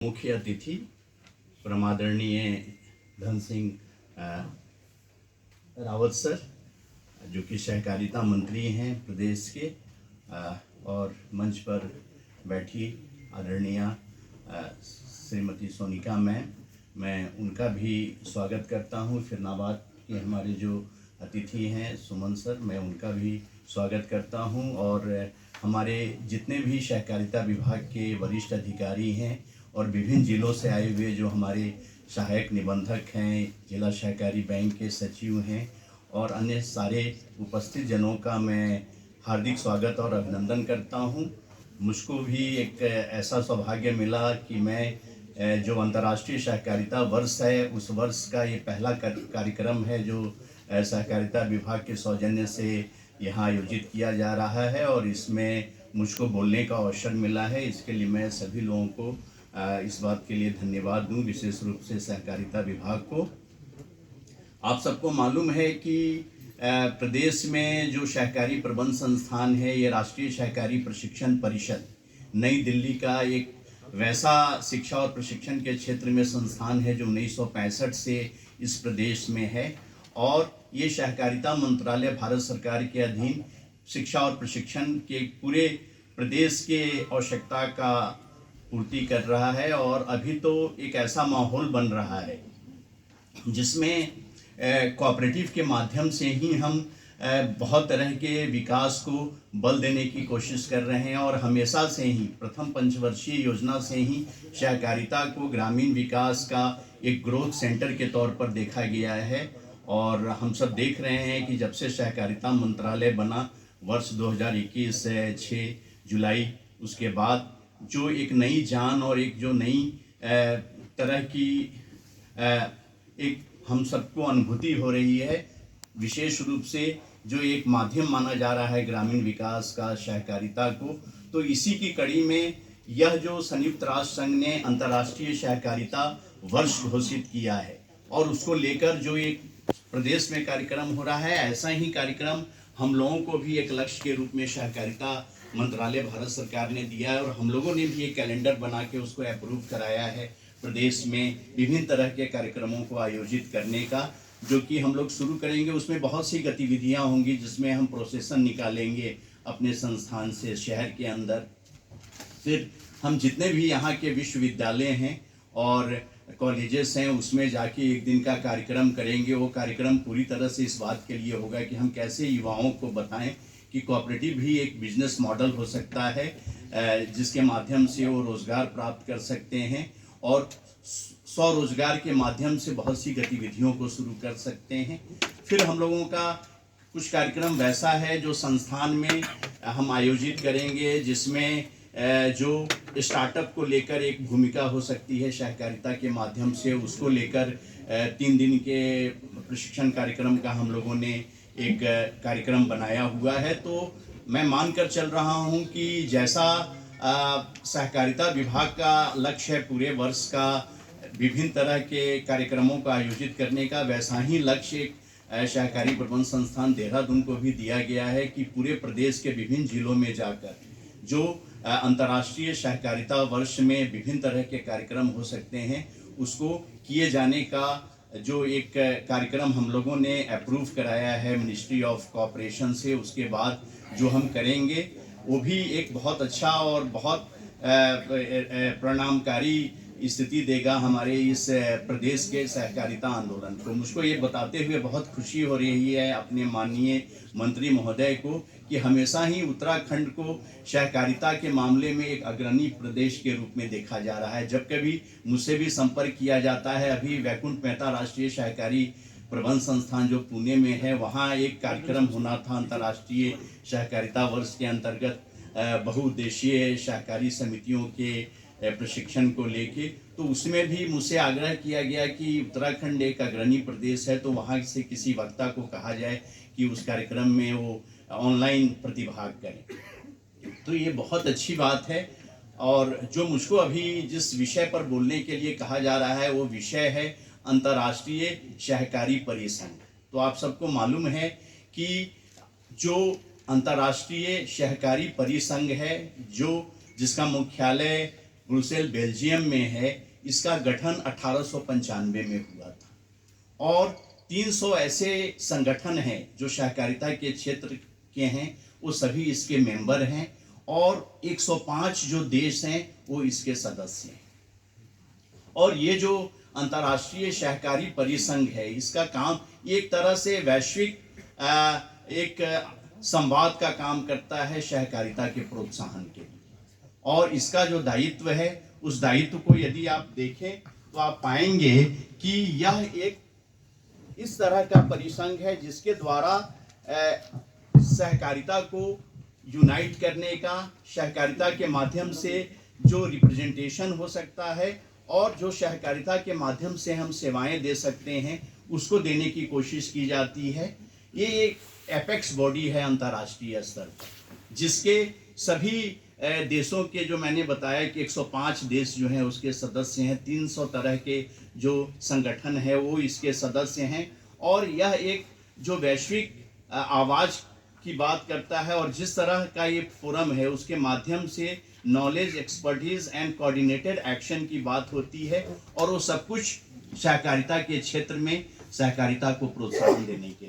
मुख्य अतिथि परमादरणीय धन सिंह रावत सर, जो कि सहकारिता मंत्री हैं प्रदेश के, और मंच पर बैठी आदरणीय श्रीमती सोनिका मैम, मैं उनका भी स्वागत करता हूं। फिरनाबाद के हमारे जो अतिथि हैं सुमन सर, मैं उनका भी स्वागत करता हूं। और हमारे जितने भी सहकारिता विभाग के वरिष्ठ अधिकारी हैं और विभिन्न जिलों से आए हुए जो हमारे सहायक निबंधक हैं, जिला सहकारी बैंक के सचिव हैं और अन्य सारे उपस्थित जनों का मैं हार्दिक स्वागत और अभिनंदन करता हूं। मुझको भी एक ऐसा सौभाग्य मिला कि मैं जो अंतर्राष्ट्रीय सहकारिता वर्ष है, उस वर्ष का ये पहला कार्यक्रम है जो सहकारिता विभाग के सौजन्य से यहाँ आयोजित किया जा रहा है और इसमें मुझको बोलने का अवसर मिला है। इसके लिए मैं सभी लोगों को इस बात के लिए धन्यवाद दूं, विशेष रूप से सहकारिता विभाग को। आप सबको मालूम है कि प्रदेश में जो सहकारी प्रबंध संस्थान है, ये राष्ट्रीय सहकारी प्रशिक्षण परिषद नई दिल्ली का एक वैसा शिक्षा और प्रशिक्षण के क्षेत्र में संस्थान है जो 1965 से इस प्रदेश में है और ये सहकारिता मंत्रालय भारत सरकार के अधीन शिक्षा और प्रशिक्षण के पूरे प्रदेश के आवश्यकता का पूर्ति कर रहा है। और अभी तो एक ऐसा माहौल बन रहा है जिसमें कोऑपरेटिव के माध्यम से ही हम बहुत तरह के विकास को बल देने की कोशिश कर रहे हैं और हमेशा से ही प्रथम पंचवर्षीय योजना से ही सहकारिता को ग्रामीण विकास का एक ग्रोथ सेंटर के तौर पर देखा गया है। और हम सब देख रहे हैं कि जब से सहकारिता मंत्रालय बना वर्ष 2021 से 6 जुलाई, उसके बाद जो एक नई जान और एक जो नई तरह की एक हम सबको अनुभूति हो रही है, विशेष रूप से जो एक माध्यम माना जा रहा है ग्रामीण विकास का सहकारिता को, तो इसी की कड़ी में यह जो संयुक्त राष्ट्र संघ ने अंतर्राष्ट्रीय सहकारिता वर्ष घोषित किया है और उसको लेकर जो एक प्रदेश में कार्यक्रम हो रहा है, ऐसा ही कार्यक्रम हम लोगों को भी एक लक्ष्य के रूप में सहकारिता मंत्रालय भारत सरकार ने दिया है और हम लोगों ने भी एक कैलेंडर बना के उसको अप्रूव कराया है प्रदेश में विभिन्न तरह के कार्यक्रमों को आयोजित करने का, जो कि हम लोग शुरू करेंगे। उसमें बहुत सी गतिविधियां होंगी जिसमें हम प्रोसेसन निकालेंगे अपने संस्थान से शहर के अंदर। फिर हम जितने भी यहाँ के विश्वविद्यालय हैं और कॉलेजेस हैं उसमें जाके एक दिन का कार्यक्रम करेंगे। वो कार्यक्रम पूरी तरह से इस बात के लिए होगा कि हम कैसे युवाओं को बताएं कि कोऑपरेटिव भी एक बिजनेस मॉडल हो सकता है जिसके माध्यम से वो रोज़गार प्राप्त कर सकते हैं और स्वरोजगार के माध्यम से बहुत सी गतिविधियों को शुरू कर सकते हैं। फिर हम लोगों का कुछ कार्यक्रम वैसा है जो संस्थान में हम आयोजित करेंगे जिसमें जो स्टार्टअप को लेकर एक भूमिका हो सकती है सहकारिता के माध्यम से, उसको लेकर 3 दिन के प्रशिक्षण कार्यक्रम का हम लोगों ने एक कार्यक्रम बनाया हुआ है। तो मैं मानकर चल रहा हूं कि जैसा सहकारिता विभाग का लक्ष्य है पूरे वर्ष का विभिन्न तरह के कार्यक्रमों का आयोजित करने का, वैसा ही लक्ष्य एक सहकारी प्रबंध संस्थान देहरादून को भी दिया गया है कि पूरे प्रदेश के विभिन्न जिलों में जाकर जो अंतर्राष्ट्रीय सहकारिता वर्ष में विभिन्न तरह के कार्यक्रम हो सकते हैं उसको किए जाने का जो एक कार्यक्रम हम लोगों ने अप्रूव कराया है मिनिस्ट्री ऑफ कोऑपरेशन से, उसके बाद जो हम करेंगे वो भी एक बहुत अच्छा और बहुत परिणामकारी स्थिति देगा हमारे इस प्रदेश के सहकारिता आंदोलन को। मुझको ये बताते हुए बहुत खुशी हो रही है अपने माननीय मंत्री महोदय को कि हमेशा ही उत्तराखंड को सहकारिता के मामले में एक अग्रणी प्रदेश के रूप में देखा जा रहा है। जब कभी मुझसे भी संपर्क किया जाता है, अभी वैकुंठ मेहता राष्ट्रीय सहकारी प्रबंध संस्थान जो पुणे में है, वहाँ एक कार्यक्रम होना था अंतर्राष्ट्रीय सहकारिता वर्ष के अंतर्गत बहुउद्देशीय सहकारी समितियों के प्रशिक्षण को लेके, तो उसमें भी मुझसे आग्रह किया गया कि उत्तराखंड एक अग्रणी प्रदेश है तो वहाँ से किसी वक्ता को कहा जाए कि उस कार्यक्रम में वो ऑनलाइन प्रतिभाग करें। तो ये बहुत अच्छी बात है। और जो मुझको अभी जिस विषय पर बोलने के लिए कहा जा रहा है वो विषय है अंतर्राष्ट्रीय सहकारी परिसंघ। तो आप सबको मालूम है कि जो अंतर्राष्ट्रीय सहकारी परिसंघ है जो जिसका मुख्यालय ब्रुसेल बेल्जियम में है। इसका गठन 1895 में हुआ था और 300 ऐसे संगठन हैं जो सहकारिता के क्षेत्र के हैं, वो सभी इसके मेंबर हैं और 105 जो देश हैं वो इसके सदस्य हैं। और ये जो अंतर्राष्ट्रीय सहकारी परिसंघ है, इसका काम एक तरह से वैश्विक एक संवाद का काम करता है सहकारिता के प्रोत्साहन के लिए। और इसका जो दायित्व है, उस दायित्व को यदि आप देखें तो आप पाएंगे कि यह एक इस तरह का परिसंघ है जिसके द्वारा सहकारिता को यूनाइट करने का, सहकारिता के माध्यम से जो रिप्रेजेंटेशन हो सकता है और जो सहकारिता के माध्यम से हम सेवाएं दे सकते हैं, उसको देने की कोशिश की जाती है। ये एक एपेक्स बॉडी है अंतर्राष्ट्रीय स्तर पर, जिसके सभी देशों के, जो मैंने बताया कि 105 देश जो हैं उसके सदस्य हैं, 300 तरह के जो संगठन है वो इसके सदस्य हैं। और यह एक जो वैश्विक आवाज़ की बात करता है और जिस तरह का ये फोरम है उसके माध्यम से knowledge, expertise and coordinated action की बात होती है और वो सब कुछ सहकारिता के क्षेत्र में सहकारिता को प्रोत्साहन देने के लिए